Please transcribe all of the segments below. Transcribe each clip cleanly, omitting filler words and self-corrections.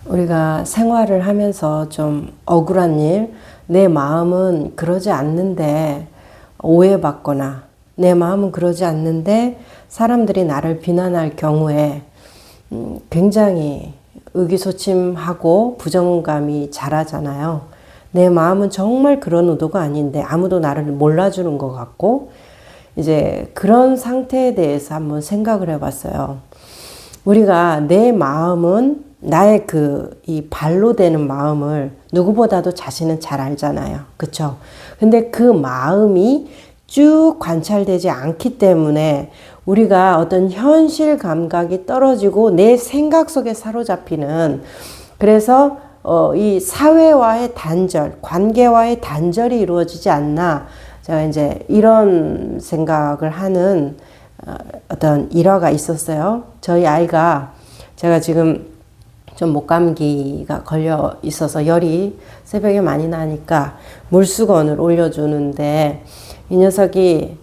우리가 생활을 하면서 좀 억울한 일, 내 마음은 그러지 않는데 오해받거나 내 마음은 그러지 않는데 사람들이 나를 비난할 경우에 굉장히 의기소침하고 부정감이 자라잖아요. 내 마음은 정말 그런 의도가 아닌데 아무도 나를 몰라주는 것 같고, 이제 그런 상태에 대해서 한번 생각을 해봤어요. 우리가 내 마음은 나의 이 발로 되는 마음을 누구보다도 자신은 잘 알잖아요. 그쵸? 근데 그 마음이 쭉 관찰되지 않기 때문에 우리가 어떤 현실 감각이 떨어지고 내 생각 속에 사로잡히는, 그래서 이 사회와의 단절, 관계와의 단절이 이루어지지 않나, 제가 이제 이런 생각을 하는 어떤 일화가 있었어요. 저희 아이가, 제가 지금 좀 목감기가 걸려 있어서 열이 새벽에 많이 나니까 물수건을 올려주는데, 이 녀석이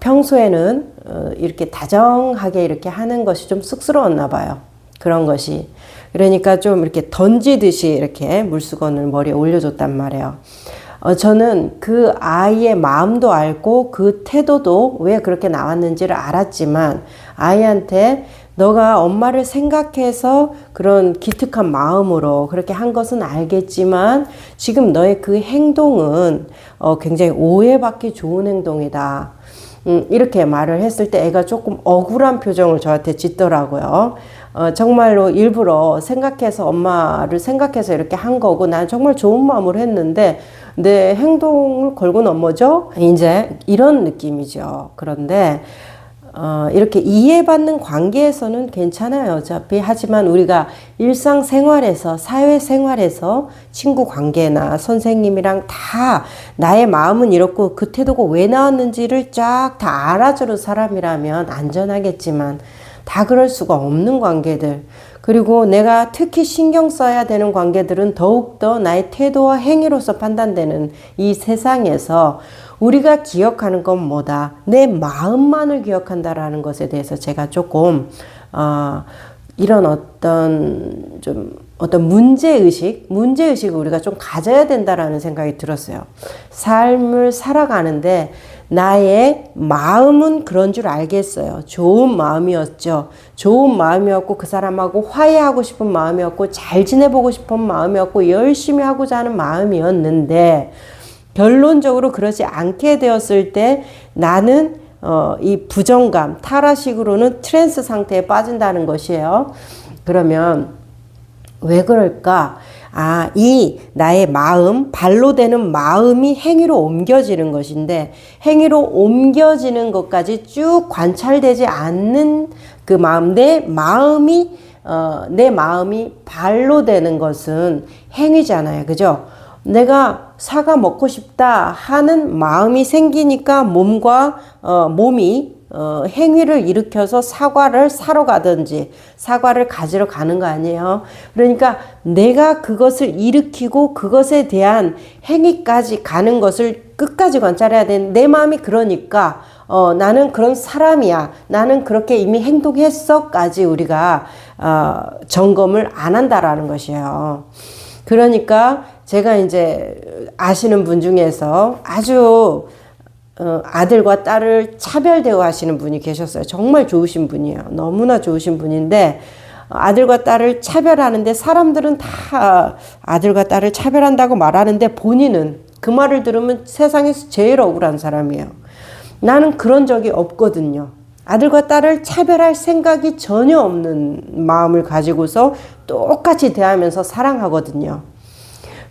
평소에는 이렇게 다정하게 이렇게 하는 것이 좀 쑥스러웠나 봐요. 그런 것이. 그러니까 좀 이렇게 던지듯이 이렇게 물수건을 머리에 올려줬단 말이에요. 저는 그 아이의 마음도 알고 그 태도도 왜 그렇게 나왔는지를 알았지만, 아이한테 너가 엄마를 생각해서 그런 기특한 마음으로 그렇게 한 것은 알겠지만 지금 너의 그 행동은 굉장히 오해받기 좋은 행동이다. 이렇게 말을 했을 때 애가 조금 억울한 표정을 저한테 짓더라고요. 정말로 일부러 생각해서, 엄마를 생각해서 이렇게 한 거고 난 정말 좋은 마음으로 했는데 내 행동을 걸고 넘어져? 이제 이런 느낌이죠. 그런데 이렇게 이해받는 관계에서는 괜찮아요. 어차피. 하지만 우리가 일상생활에서, 사회생활에서 친구 관계나 선생님이랑 다 나의 마음은 이렇고 그 태도가 왜 나왔는지를 쫙 다 알아주는 사람이라면 안전하겠지만, 다 그럴 수가 없는 관계들, 그리고 내가 특히 신경 써야 되는 관계들은 더욱더 나의 태도와 행위로서 판단되는 이 세상에서 우리가 기억하는 건 뭐다? 내 마음만을 기억한다라는 것에 대해서 제가 조금 이런 어떤 문제의식을 우리가 좀 가져야 된다라는 생각이 들었어요. 삶을 살아가는데 나의 마음은 그런 줄 알겠어요. 좋은 마음이었죠. 좋은 마음이었고 그 사람하고 화해하고 싶은 마음이었고 잘 지내보고 싶은 마음이었고 열심히 하고자 하는 마음이었는데, 결론적으로 그러지 않게 되었을 때 나는 이 부정감, 타라식으로는 트랜스 상태에 빠진다는 것이에요. 그러면 왜 그럴까? 이 나의 마음, 발로 되는 마음이 행위로 옮겨지는 것인데, 행위로 옮겨지는 것까지 쭉 관찰되지 않는 그 마음, 내 마음이 발로 되는 것은 행위잖아요. 그죠? 내가 사과 먹고 싶다 하는 마음이 생기니까 몸이 행위를 일으켜서 사과를 사러 가든지 사과를 가지러 가는 거 아니에요. 그러니까 내가 그것을 일으키고 그것에 대한 행위까지 가는 것을 끝까지 관찰해야 되는, 내 마음이 그러니까 나는 그런 사람이야, 나는 그렇게 이미 행동했어까지 우리가 점검을 안 한다라는 것이에요. 그러니까 제가 이제 아시는 분 중에서 아주 아들과 딸을 차별 대우하시는 분이 계셨어요. 정말 좋으신 분이에요. 너무나 좋으신 분인데, 아들과 딸을 차별하는데 사람들은 다 아들과 딸을 차별한다고 말하는데 본인은 그 말을 들으면 세상에서 제일 억울한 사람이에요. 나는 그런 적이 없거든요. 아들과 딸을 차별할 생각이 전혀 없는 마음을 가지고서 똑같이 대하면서 사랑하거든요.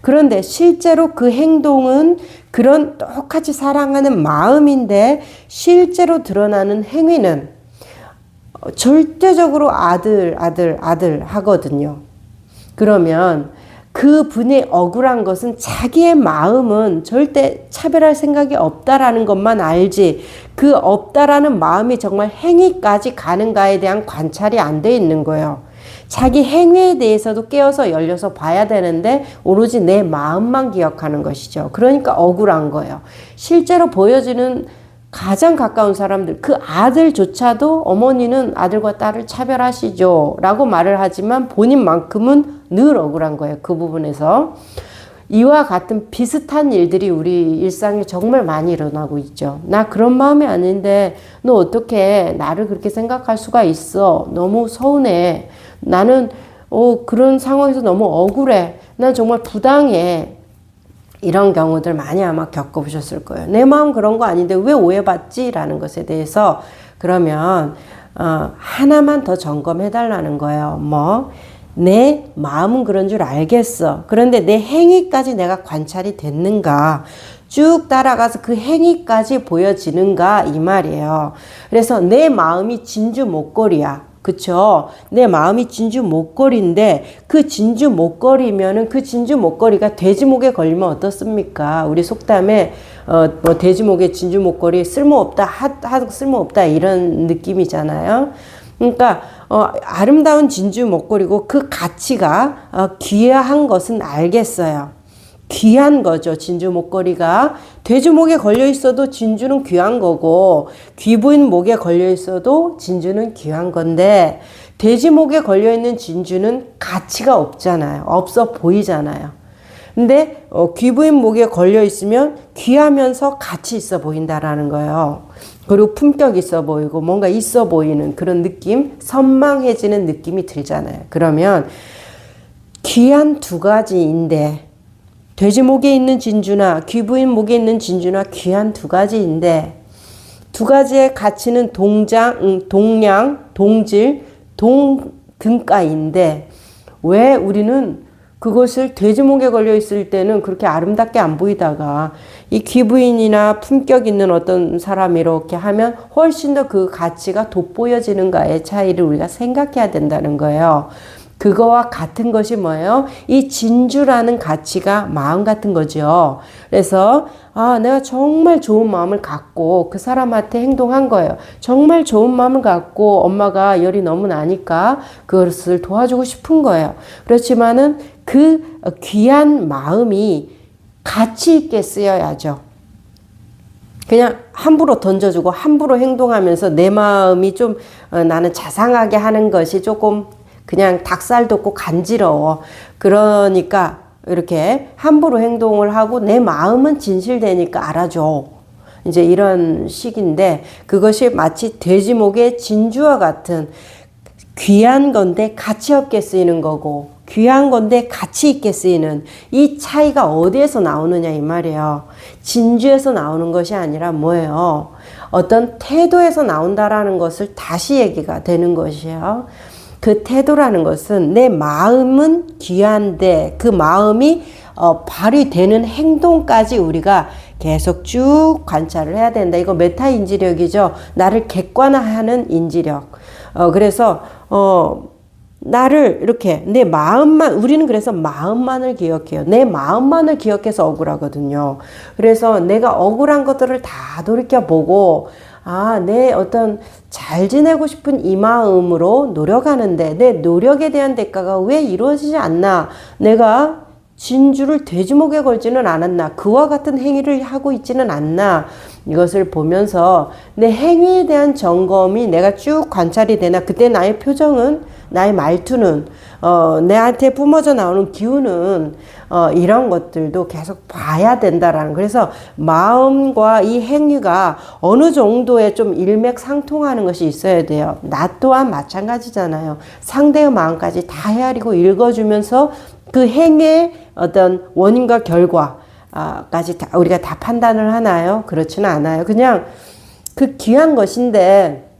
그런데 실제로 그 행동은 그런 똑같이 사랑하는 마음인데 실제로 드러나는 행위는 절대적으로 아들 하거든요. 그러면 그 분이 억울한 것은 자기의 마음은 절대 차별할 생각이 없다라는 것만 알지, 그 없다라는 마음이 정말 행위까지 가는가에 대한 관찰이 안 돼 있는 거예요. 자기 행위에 대해서도 깨어서 열려서 봐야 되는데 오로지 내 마음만 기억하는 것이죠. 그러니까 억울한 거예요. 실제로 보여지는 가장 가까운 사람들, 그 아들조차도 어머니는 아들과 딸을 차별하시죠 라고 말을 하지만 본인만큼은 늘 억울한 거예요. 그 부분에서. 이와 같은 비슷한 일들이 우리 일상에 정말 많이 일어나고 있죠. 나 그런 마음이 아닌데 너 어떻게 나를 그렇게 생각할 수가 있어. 너무 서운해. 나는 그런 상황에서 너무 억울해. 난 정말 부당해. 이런 경우들 많이 아마 겪어보셨을 거예요. 내 마음 그런 거 아닌데 왜 오해받지? 라는 것에 대해서 그러면 하나만 더 점검해 달라는 거예요. 내 마음은 그런 줄 알겠어. 그런데 내 행위까지 내가 관찰이 됐는가? 쭉 따라가서 그 행위까지 보여지는가? 이 말이에요. 그래서 내 마음이 진주 목걸이야. 그쵸? 내 마음이 진주 목걸이인데 그 진주 목걸이면은 그 진주 목걸이가 돼지 목에 걸리면 어떻습니까? 우리 속담에 돼지 목에 진주 목걸이 쓸모없다, 하도 쓸모없다 이런 느낌이잖아요. 그러니까 아름다운 진주 목걸이고 그 가치가 귀한 것은 알겠어요. 귀한 거죠. 진주 목걸이가. 돼지 목에 걸려 있어도 진주는 귀한 거고 귀부인 목에 걸려 있어도 진주는 귀한 건데 돼지 목에 걸려 있는 진주는 가치가 없잖아요. 없어 보이잖아요. 근데 귀부인 목에 걸려 있으면 귀하면서 가치 있어 보인다라는 거예요. 그리고 품격 있어 보이고 뭔가 있어 보이는 그런 느낌, 선망해지는 느낌이 들잖아요. 그러면 귀한 두 가지인데 돼지 목에 있는 진주나 귀부인 목에 있는 진주나 귀한 두 가지인데 두 가지의 가치는 동량, 동질, 동등가인데 왜 우리는 그것을 돼지 목에 걸려 있을 때는 그렇게 아름답게 안 보이다가 이 귀부인이나 품격 있는 어떤 사람이 이렇게 하면 훨씬 더 그 가치가 돋보여지는가의 차이를 우리가 생각해야 된다는 거예요. 그거와 같은 것이 뭐예요? 이 진주라는 가치가 마음 같은 거죠. 그래서 내가 정말 좋은 마음을 갖고 그 사람한테 행동한 거예요. 정말 좋은 마음을 갖고 엄마가 열이 너무 나니까 그것을 도와주고 싶은 거예요. 그렇지만은 그 귀한 마음이 가치 있게 쓰여야죠. 그냥 함부로 던져주고 함부로 행동하면서 내 마음이 좀 나는 자상하게 하는 것이 조금 그냥 닭살 돋고 간지러워. 그러니까 이렇게 함부로 행동을 하고 내 마음은 진실되니까 알아줘. 이제 이런 식인데 그것이 마치 돼지목의 진주와 같은 귀한 건데 가치 없게 쓰이는 거고 귀한 건데 가치 있게 쓰이는 이 차이가 어디에서 나오느냐 이 말이에요. 진주에서 나오는 것이 아니라 뭐예요? 어떤 태도에서 나온다라는 것을 다시 얘기가 되는 것이에요. 그 태도라는 것은 내 마음은 귀한데 그 마음이 발휘되는 행동까지 우리가 계속 쭉 관찰을 해야 된다. 이거 메타 인지력이죠. 나를 객관화하는 인지력. 그래서 나를 이렇게 내 마음만 우리는 그래서 마음만을 기억해요. 내 마음만을 기억해서 억울하거든요. 그래서 내가 억울한 것들을 다 돌이켜보고 내 어떤 잘 지내고 싶은 이 마음으로 노력하는데 내 노력에 대한 대가가 왜 이루어지지 않나? 내가 진주를 돼지목에 걸지는 않았나? 그와 같은 행위를 하고 있지는 않나? 이것을 보면서 내 행위에 대한 점검이 내가 쭉 관찰이 되나? 그때 나의 표정은, 나의 말투는, 내한테 뿜어져 나오는 기운은 이런 것들도 계속 봐야 된다라는. 그래서 마음과 이 행위가 어느 정도의 좀 일맥상통하는 것이 있어야 돼요. 나 또한 마찬가지잖아요. 상대의 마음까지 다 헤아리고 읽어주면서 그 행위의 어떤 원인과 결과까지 다 우리가 다 판단을 하나요? 그렇지는 않아요. 그냥 그 귀한 것인데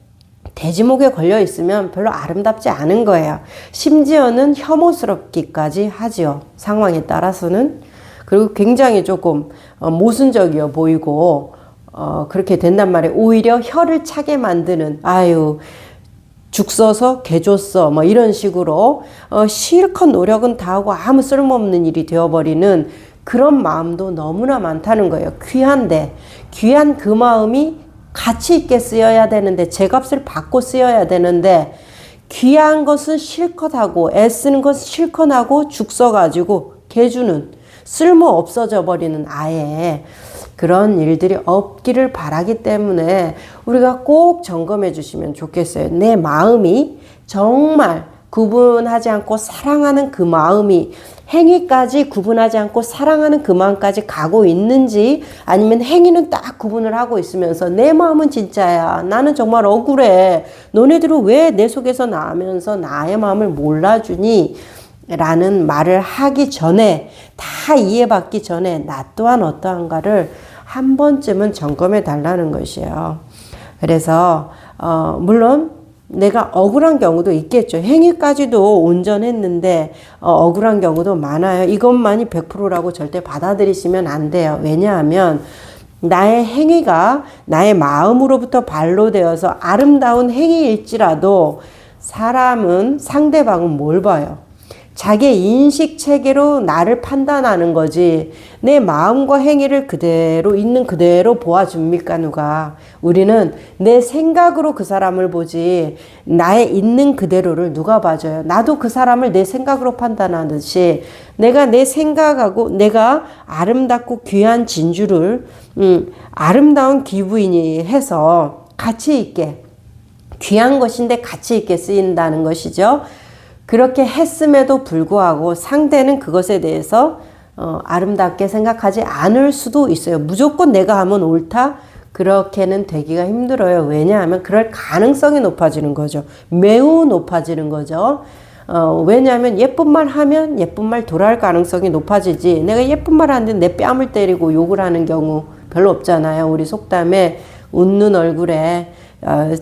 돼지목에 걸려 있으면 별로 아름답지 않은 거예요. 심지어는 혐오스럽기까지 하죠. 상황에 따라서는. 그리고 굉장히 조금 모순적이어 보이고 그렇게 된단 말이에요. 오히려 혀를 차게 만드는 죽 써서 개 줬어 뭐 이런 식으로 실컷 노력은 다 하고 아무 쓸모없는 일이 되어버리는 그런 마음도 너무나 많다는 거예요. 귀한데 귀한 그 마음이 가치 있게 쓰여야 되는데 제값을 받고 쓰여야 되는데 귀한 것은 실컷 하고 애쓰는 것은 실컷 하고 죽 써가지고 개 주는 쓸모 없어져 버리는 아예 그런 일들이 없기를 바라기 때문에 우리가 꼭 점검해 주시면 좋겠어요. 내 마음이 정말 구분하지 않고 사랑하는 그 마음이 행위까지 구분하지 않고 사랑하는 그 마음까지 가고 있는지, 아니면 행위는 딱 구분을 하고 있으면서 내 마음은 진짜야, 나는 정말 억울해, 너네들은 왜 내 속에서 나면서 나의 마음을 몰라주니? 라는 말을 하기 전에, 다 이해받기 전에 나 또한 어떠한가를 한 번쯤은 점검해 달라는 것이에요. 그래서 물론 내가 억울한 경우도 있겠죠. 행위까지도 온전했는데 억울한 경우도 많아요. 이것만이 100%라고 절대 받아들이시면 안 돼요. 왜냐하면 나의 행위가 나의 마음으로부터 발로되어서 아름다운 행위일지라도 사람은, 상대방은 뭘 봐요? 자기의 인식 체계로 나를 판단하는 거지, 내 마음과 행위를 그대로 있는 그대로 보아줍니까 누가? 우리는 내 생각으로 그 사람을 보지 나의 있는 그대로를 누가 봐줘요? 나도 그 사람을 내 생각으로 판단하듯이 내가 내 생각하고, 내가 아름답고 귀한 진주를 아름다운 기부인이 해서 가치 있게, 귀한 것인데 가치 있게 쓰인다는 것이죠. 그렇게 했음에도 불구하고 상대는 그것에 대해서 아름답게 생각하지 않을 수도 있어요. 무조건 내가 하면 옳다? 그렇게는 되기가 힘들어요. 왜냐하면 그럴 가능성이 높아지는 거죠. 매우 높아지는 거죠. 왜냐하면 예쁜 말 하면 예쁜 말 돌아올 가능성이 높아지지, 내가 예쁜 말 하는데 내 뺨을 때리고 욕을 하는 경우 별로 없잖아요. 우리 속담에 웃는 얼굴에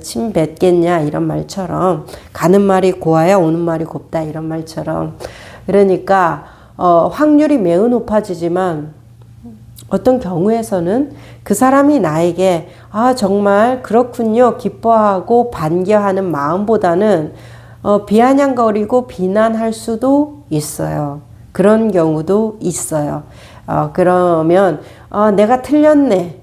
침 뱉겠냐 이런 말처럼, 가는 말이 고와야 오는 말이 곱다 이런 말처럼. 그러니까 확률이 매우 높아지지만 어떤 경우에서는 그 사람이 나에게 정말 그렇군요 기뻐하고 반겨하는 마음보다는 비아냥거리고 비난할 수도 있어요. 그런 경우도 있어요. 그러면 내가 틀렸네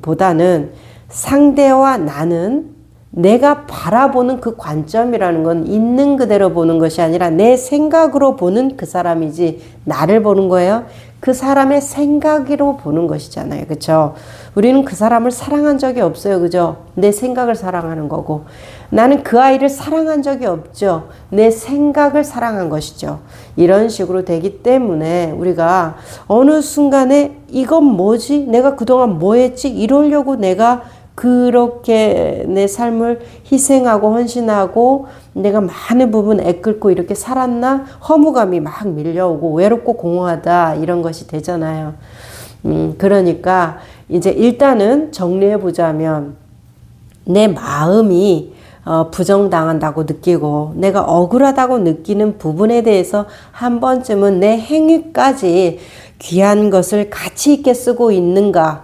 보다는 상대와 나는 내가 바라보는 그 관점이라는 건 있는 그대로 보는 것이 아니라 내 생각으로 보는 그 사람이지 나를 보는 거예요. 그 사람의 생각으로 보는 것이잖아요. 그렇죠? 우리는 그 사람을 사랑한 적이 없어요. 그죠? 내 생각을 사랑하는 거고, 나는 그 아이를 사랑한 적이 없죠. 내 생각을 사랑한 것이죠. 이런 식으로 되기 때문에 우리가 어느 순간에 이건 뭐지? 내가 그동안 뭐 했지? 이러려고 내가 그렇게 내 삶을 희생하고 헌신하고 내가 많은 부분 애끓고 이렇게 살았나? 허무감이 막 밀려오고 외롭고 공허하다 이런 것이 되잖아요. 그러니까 이제 일단은 정리해 보자면, 내 마음이 부정당한다고 느끼고 내가 억울하다고 느끼는 부분에 대해서 한 번쯤은 내 행위까지 귀한 것을 가치 있게 쓰고 있는가,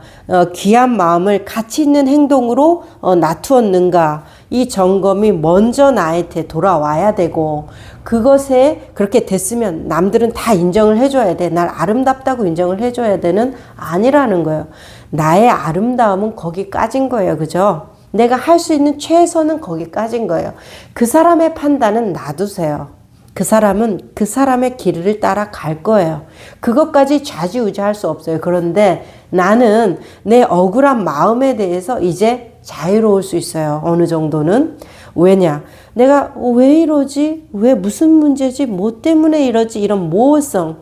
귀한 마음을 가치 있는 행동으로 놔두었는가, 이 점검이 먼저 나한테 돌아와야 되고, 그것에 그렇게 됐으면 남들은 다 인정을 해줘야 돼. 날 아름답다고 인정을 해줘야 되는 아니라는 거예요. 나의 아름다움은 거기까지인 거예요. 그죠? 내가 할 수 있는 최선은 거기까지인 거예요. 그 사람의 판단은 놔두세요. 그 사람은 그 사람의 길을 따라 갈 거예요. 그것까지 좌지우지할 수 없어요. 그런데 나는 내 억울한 마음에 대해서 이제 자유로울 수 있어요. 어느 정도는. 왜냐? 내가 왜 이러지? 왜 무슨 문제지? 뭐 때문에 이러지? 이런 모호성.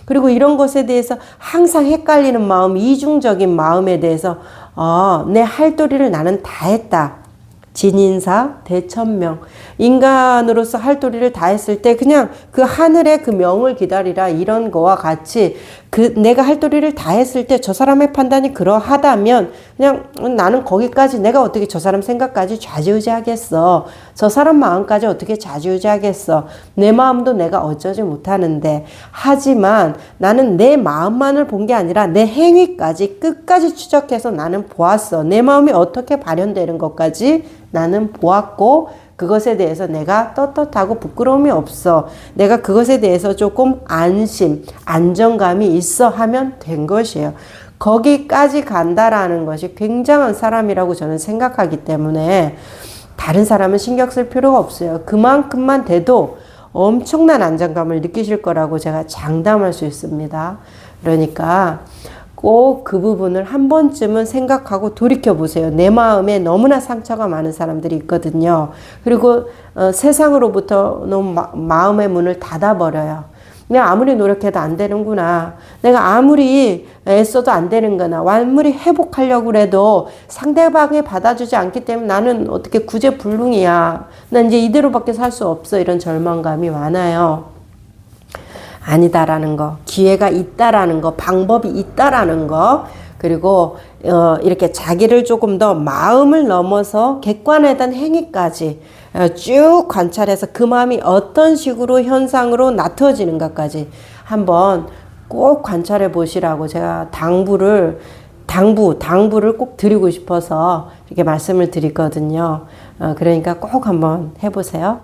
그리고 이런 것에 대해서 항상 헷갈리는 마음, 이중적인 마음에 대해서 내 할 도리를 나는 다 했다. 진인사 대천명. 인간으로서 할 도리를 다 했을 때 그냥 그 하늘의 그 명을 기다리라 이런 거와 같이, 내가 할 도리를 다 했을 때 저 사람의 판단이 그러하다면 그냥 나는 거기까지, 내가 어떻게 저 사람 생각까지 좌지우지하겠어. 저 사람 마음까지 어떻게 좌지우지하겠어. 내 마음도 내가 어쩌지 못하는데. 하지만 나는 내 마음만을 본 게 아니라 내 행위까지 끝까지 추적해서 나는 보았어. 내 마음이 어떻게 발현되는 것까지 나는 보았고, 그것에 대해서 내가 떳떳하고 부끄러움이 없어. 내가 그것에 대해서 조금 안심, 안정감이 있어 하면 된 것이에요. 거기까지 간다라는 것이 굉장한 사람이라고 저는 생각하기 때문에 다른 사람은 신경 쓸 필요가 없어요. 그만큼만 돼도 엄청난 안정감을 느끼실 거라고 제가 장담할 수 있습니다. 그러니까 꼭 그 부분을 한 번쯤은 생각하고 돌이켜 보세요. 내 마음에 너무나 상처가 많은 사람들이 있거든요. 그리고 세상으로부터 너무 마음의 문을 닫아버려요. 내가 아무리 노력해도 안 되는구나. 내가 아무리 애써도 안 되는구나. 아무리 회복하려고 해도 상대방이 받아주지 않기 때문에 나는 어떻게 구제불능이야. 난 이제 이대로밖에 살 수 없어. 이런 절망감이 많아요. 아니다라는 거, 기회가 있다라는 거, 방법이 있다라는 거, 그리고 이렇게 자기를 조금 더 마음을 넘어서 객관에 대한 행위까지 쭉 관찰해서 그 마음이 어떤 식으로 현상으로 나타지는가까지 한번 꼭 관찰해 보시라고 제가 당부를 꼭 드리고 싶어서 이렇게 말씀을 드리거든요. 그러니까 꼭 한번 해보세요.